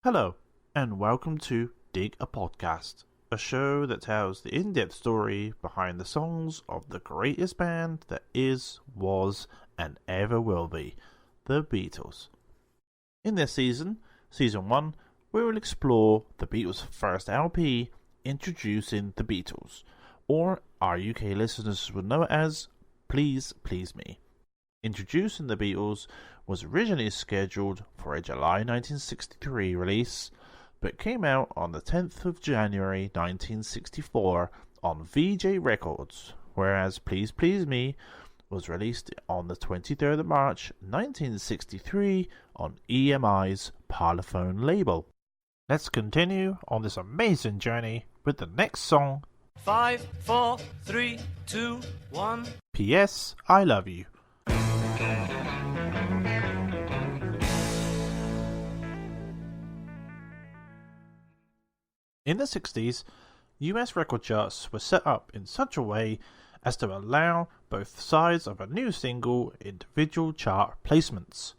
Hello, and welcome to Dig a Podcast, a show that tells the in-depth story behind the songs of the greatest band that is, was, and ever will be, the Beatles. In this season, Season 1, we will explore the Beatles' first LP, Introducing the Beatles, or our UK listeners would know it as Please Please Me. Introducing the Beatles was originally scheduled for a July 1963 release, but came out on the 10th of January 1964 on VJ Records, whereas Please Please Me was released on the 23rd of March 1963 on EMI's Parlophone label. Let's continue on this amazing journey with the next song, 5, 4, 3, 2, 1. P.S. I Love You. In the 60s, US record charts were set up in such a way as to allow both sides of a new single individual chart placements.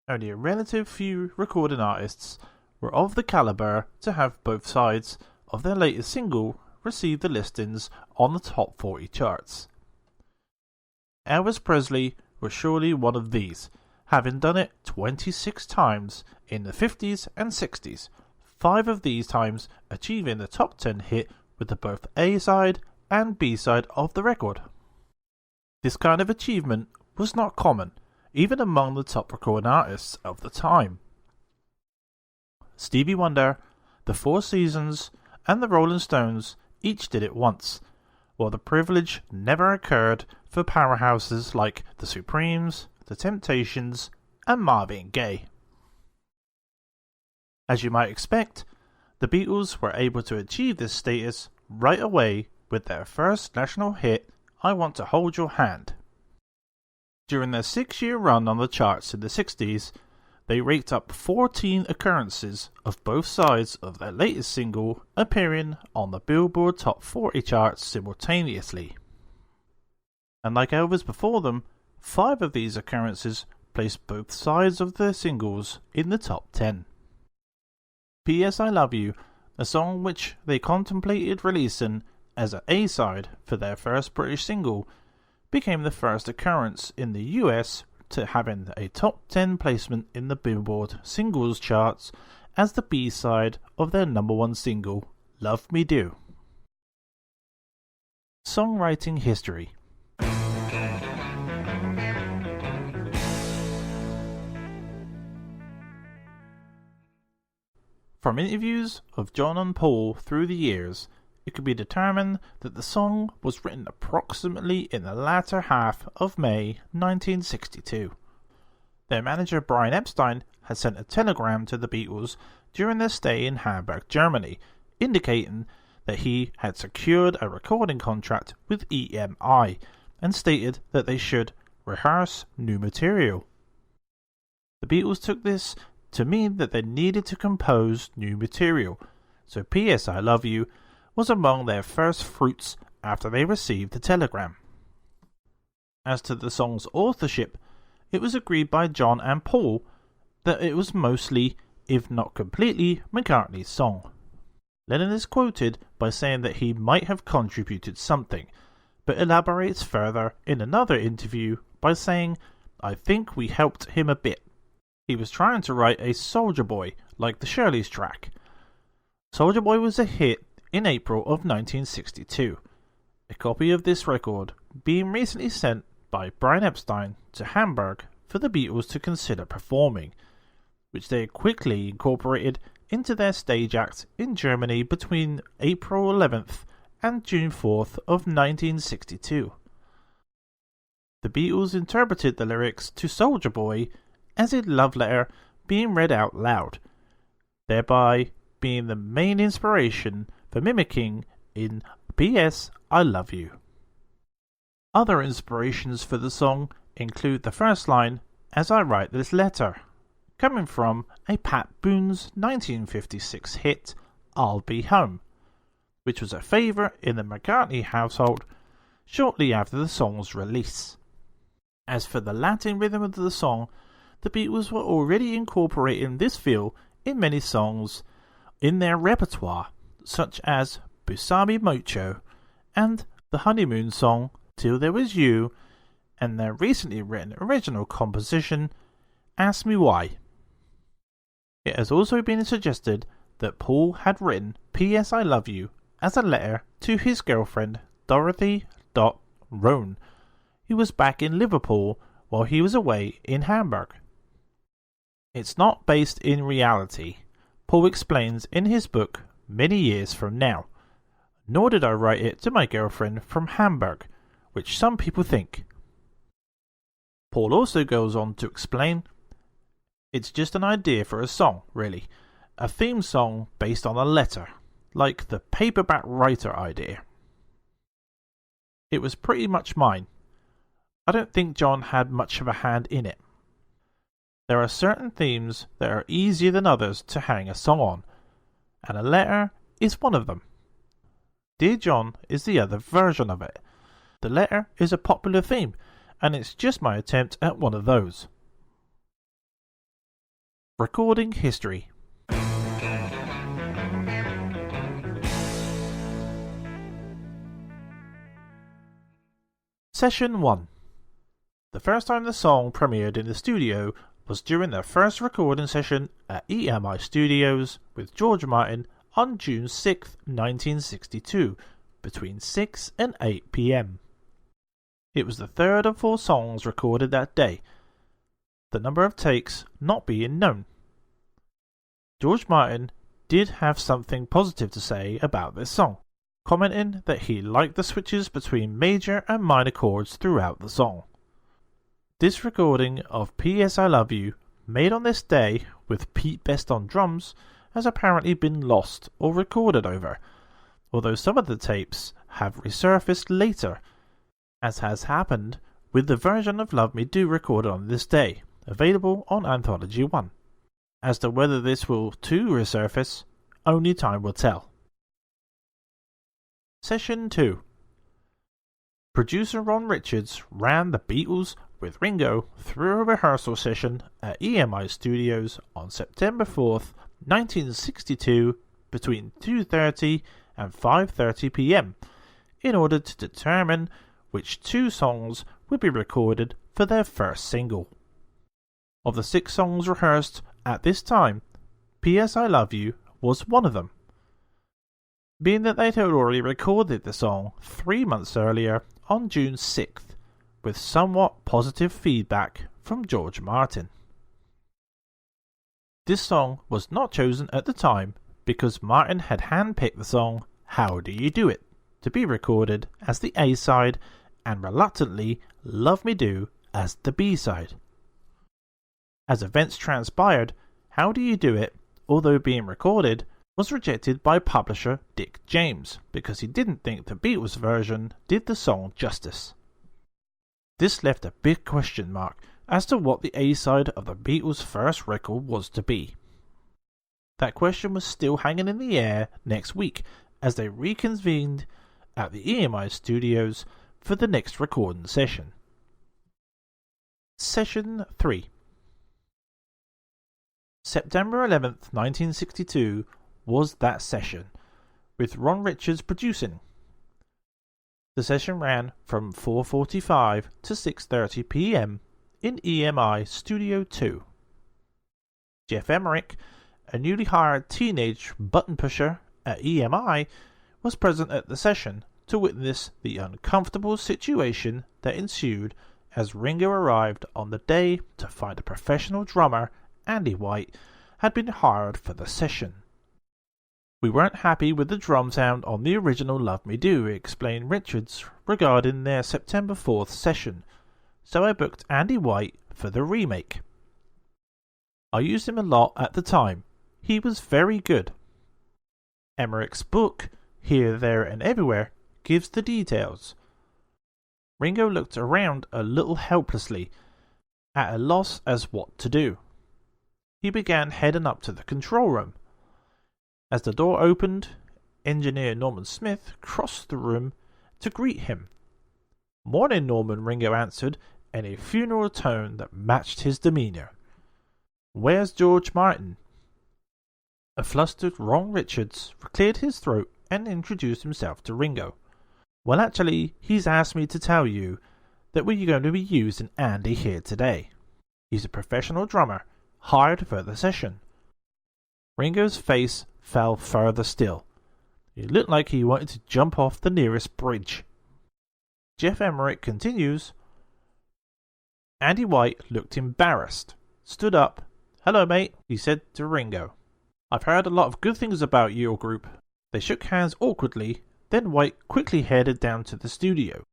Only a relative few recording artists were of the caliber to have both sides of their latest single receive the listings on the top 40 charts. Elvis Presley was surely one of these, having done it 26 times in the 50s and 60s, 5 of these times achieving the top 10 hit with the both A-side and B-side of the record. This kind of achievement was not common, even among the top recording artists of the time. Stevie Wonder, the Four Seasons, and the Rolling Stones each did it once, while the privilege never occurred for powerhouses like the Supremes, the Temptations, and Marvin Gaye. As you might expect, the Beatles were able to achieve this status right away with their first national hit, I Want to Hold Your Hand. During their 6-year run on the charts in the 60s, they raked up 14 occurrences of both sides of their latest single appearing on the Billboard Top 40 charts simultaneously. And like Elvis before them, 5 of these occurrences placed both sides of their singles in the top 10. P.S. I Love You, a song which they contemplated releasing as an A-side for their first British single, became the first occurrence in the US to having a top 10 placement in the Billboard singles charts as the B-side of their number 1 single, Love Me Do. Songwriting history. From interviews of John and Paul through the years, it could be determined that the song was written approximately in the latter half of May 1962. Their manager Brian Epstein had sent a telegram to the Beatles during their stay in Hamburg, Germany, indicating that he had secured a recording contract with EMI and stated that they should rehearse new material. The Beatles took this to mean that they needed to compose new material, so P.S. I Love You was among their first fruits after they received the telegram. As to the song's authorship, it was agreed by John and Paul that it was mostly, if not completely, McCartney's song. Lennon is quoted by saying that he might have contributed something, but elaborates further in another interview by saying, I think we helped him a bit. He was trying to write a Soldier Boy, like the Shirley's track. Soldier Boy was a hit in April of 1962. A copy of this record being recently sent by Brian Epstein to Hamburg for the Beatles to consider performing, which they quickly incorporated into their stage act in Germany between April 11th and June 4th of 1962. The Beatles interpreted the lyrics to Soldier Boy as a love letter being read out loud, thereby being the main inspiration for mimicking in P.S. I Love You. Other inspirations for the song include the first line, As I Write This Letter, coming from a Pat Boone's 1956 hit, I'll Be Home, which was a favourite in the McCartney household shortly after the song's release. As for the Latin rhythm of the song, the Beatles were already incorporating this feel in many songs in their repertoire, such as Busami Mocho and the honeymoon song Till There Was You, and their recently written original composition Ask Me Why. It has also been suggested that Paul had written P.S. I Love You as a letter to his girlfriend Dorothy Rohn, who was back in Liverpool while he was away in Hamburg. It's not based in reality, Paul explains in his book Many Years From Now, nor did I write it to my girlfriend from Hamburg, which some people think. Paul also goes on to explain it's just an idea for a song, really, a theme song based on a letter, like the paperback writer idea. It was pretty much mine. I don't think John had much of a hand in it. There are certain themes that are easier than others to hang a song on, and a letter is one of them. Dear John is the other version of it. The letter is a popular theme, and it's just my attempt at one of those. Recording history. Session 1. The first time the song premiered in the studio was during their first recording session at EMI Studios with George Martin on June 6, 1962, between 6 and 8 p.m. It was the third of 4 songs recorded that day, the number of takes not being known. George Martin did have something positive to say about this song, commenting that he liked the switches between major and minor chords throughout the song. This recording of P.S. I Love You, made on this day with Pete Best on drums, has apparently been lost or recorded over, although some of the tapes have resurfaced later, as has happened with the version of Love Me Do recorded on this day, available on Anthology 1. As to whether this will too resurface, only time will tell. Session 2. Producer Ron Richards ran the Beatles with Ringo through a rehearsal session at EMI Studios on September 4th, 1962 between 2:30 and 5:30 p.m. in order to determine which 2 songs would be recorded for their first single. Of the 6 songs rehearsed at this time, P.S. I Love You was one of them, being that they had already recorded the song 3 months earlier on June 6th, with somewhat positive feedback from George Martin. This song was not chosen at the time because Martin had handpicked the song How Do You Do It to be recorded as the A-side and reluctantly Love Me Do as the B-side. As events transpired, How Do You Do It, although being recorded, was rejected by publisher Dick James because he didn't think the Beatles version did the song justice. This left a big question mark as to what the A-side of the Beatles' first record was to be. That question was still hanging in the air next week as they reconvened at the EMI Studios for the next recording session. Session 3. September 11th, 1962 was that session, with Ron Richards producing. The session ran from 4:45 to 6:30 p.m. in EMI Studio 2. Jeff Emerick, a newly hired teenage button pusher at EMI, was present at the session to witness the uncomfortable situation that ensued as Ringo arrived on the day to find a professional drummer, Andy White, had been hired for the session. We weren't happy with the drum sound on the original Love Me Do, explained Richards regarding their September 4th session, so I booked Andy White for the remake. I used him a lot at the time. He was very good. Emerick's book, Here, There and Everywhere, gives the details. Ringo looked around a little helplessly, at a loss as what to do. He began heading up to the control room. As the door opened, engineer Norman Smith crossed the room to greet him. "Morning, Norman," Ringo answered in a funeral tone that matched his demeanour. "Where's George Martin?" A flustered Ron Richards cleared his throat and introduced himself to Ringo. Well, actually, he's asked me to tell you that we're going to be using Andy here today. He's a professional drummer, hired for the session. Ringo's face fell further still. It looked like he wanted to jump off the nearest bridge. Jeff Emmerich continues. Andy White looked embarrassed, stood up. "Hello, mate," he said to Ringo. "I've heard a lot of good things about your group." They shook hands awkwardly, then White quickly headed down to the studio.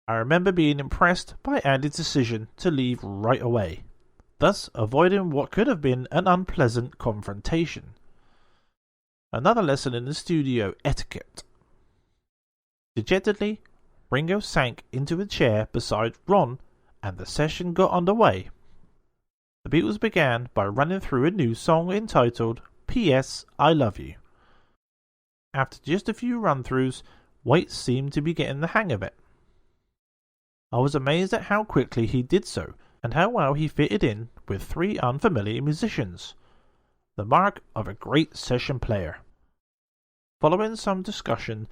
"I remember being impressed by Andy's decision to leave right away, thus avoiding what could have been an unpleasant confrontation." Another lesson in the studio etiquette. Dejectedly, Ringo sank into a chair beside Ron, and the session got underway. The Beatles began by running through a new song entitled P.S. I Love You. After just a few run-throughs, White seemed to be getting the hang of it. I was amazed at how quickly he did so, and how well he fitted in with three unfamiliar musicians, the mark of a great session player. Following some discussion,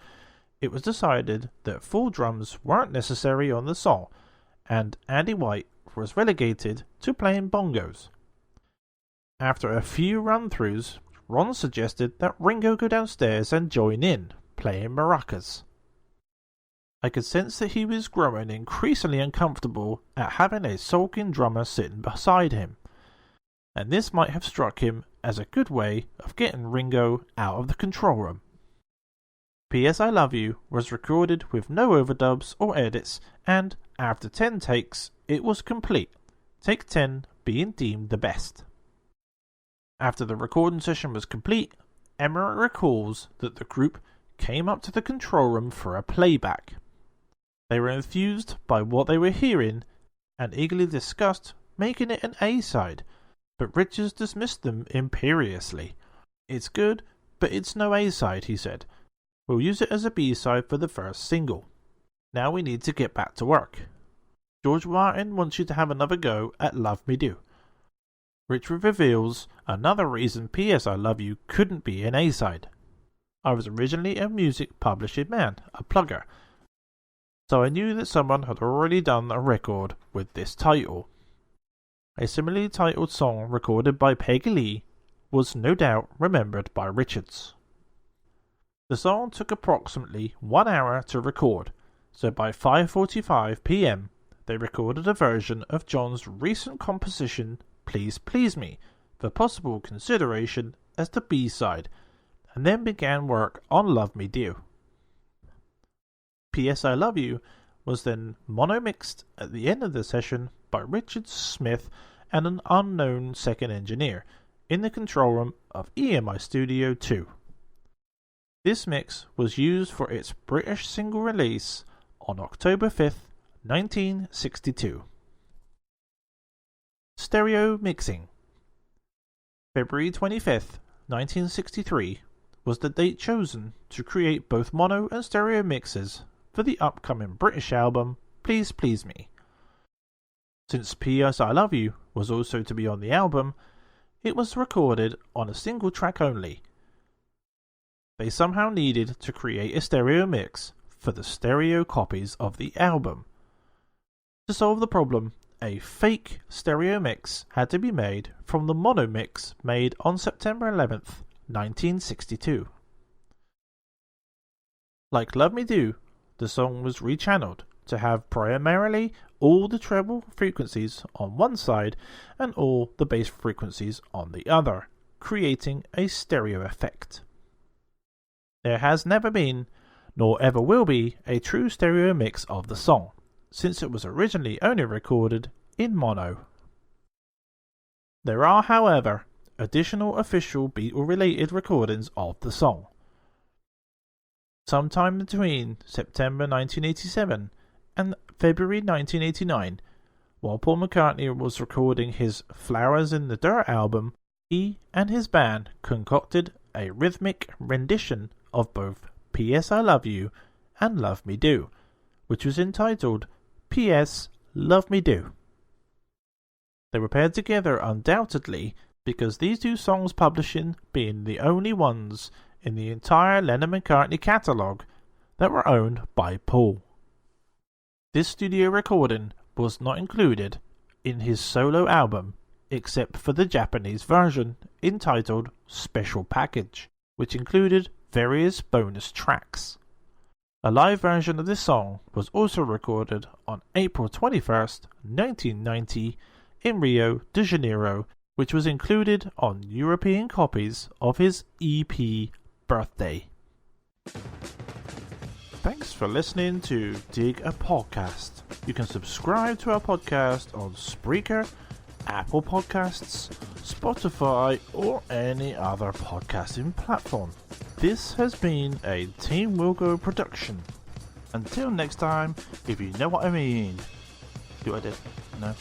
it was decided that full drums weren't necessary on the song, and Andy White was relegated to playing bongos. After a few run-throughs, Ron suggested that Ringo go downstairs and join in, playing maracas. I could sense that he was growing increasingly uncomfortable at having a sulking drummer sitting beside him, and this might have struck him as a good way of getting Ringo out of the control room. P.S. I Love You was recorded with no overdubs or edits, and after 10 takes, it was complete, take 10 being deemed the best. After the recording session was complete, Emmerich recalls that the group came up to the control room for a playback. They were enthused by what they were hearing and eagerly discussed making it an A-side, but Richards dismissed them imperiously. "It's good, but it's no A-side," he said. "We'll use it as a B-side for the first single. Now we need to get back to work. George Martin wants you to have another go at Love Me Do." Richard reveals another reason P.S. I Love You couldn't be an A-side. "I was originally a music publishing man, a plugger, so I knew that someone had already done a record with this title. A similarly titled song recorded by Peggy Lee was no doubt remembered by Richards." The song took approximately 1 hour to record, so by 5:45 p.m. they recorded a version of John's recent composition Please Please Me for possible consideration as the B-side, and then began work on Love Me Do. P.S. I Love You was then mono-mixed at the end of the session by Richard Smith and an unknown second engineer in the control room of EMI Studio 2. This mix was used for its British single release on October 5th, 1962. Stereo mixing. February 25th, 1963 was the date chosen to create both mono and stereo mixes for the upcoming British album Please Please Me. Since P.S. I Love You was also to be on the album, it was recorded on a single track only. They somehow needed to create a stereo mix for the stereo copies of the album. To solve the problem, a fake stereo mix had to be made from the mono mix made on September 11th, 1962. Like Love Me Do, the song was rechanneled to have primarily all the treble frequencies on one side and all the bass frequencies on the other, creating a stereo effect. There has never been, nor ever will be, a true stereo mix of the song, since it was originally only recorded in mono. There are, however, additional official Beatle-related recordings of the song. Sometime between September 1987 and February 1989, while Paul McCartney was recording his Flowers in the Dirt album, he and his band concocted a rhythmic rendition of both P.S. I Love You and Love Me Do, which was entitled P.S. Love Me Do. They were paired together undoubtedly because these two songs publishing being the only ones in the entire Lennon-McCartney catalogue that were owned by Paul. This studio recording was not included in his solo album except for the Japanese version entitled Special Package, which included various bonus tracks. A live version of this song was also recorded on April 21st, 1990 in Rio de Janeiro, which was included on European copies of his EP Birthday. Thanks for listening to Dig a Podcast. You can subscribe to our podcast on Spreaker, Apple Podcasts, Spotify, or any other podcasting platform. This has been a Team Wilco production. Until next time, if you know what I mean. Do I did? No?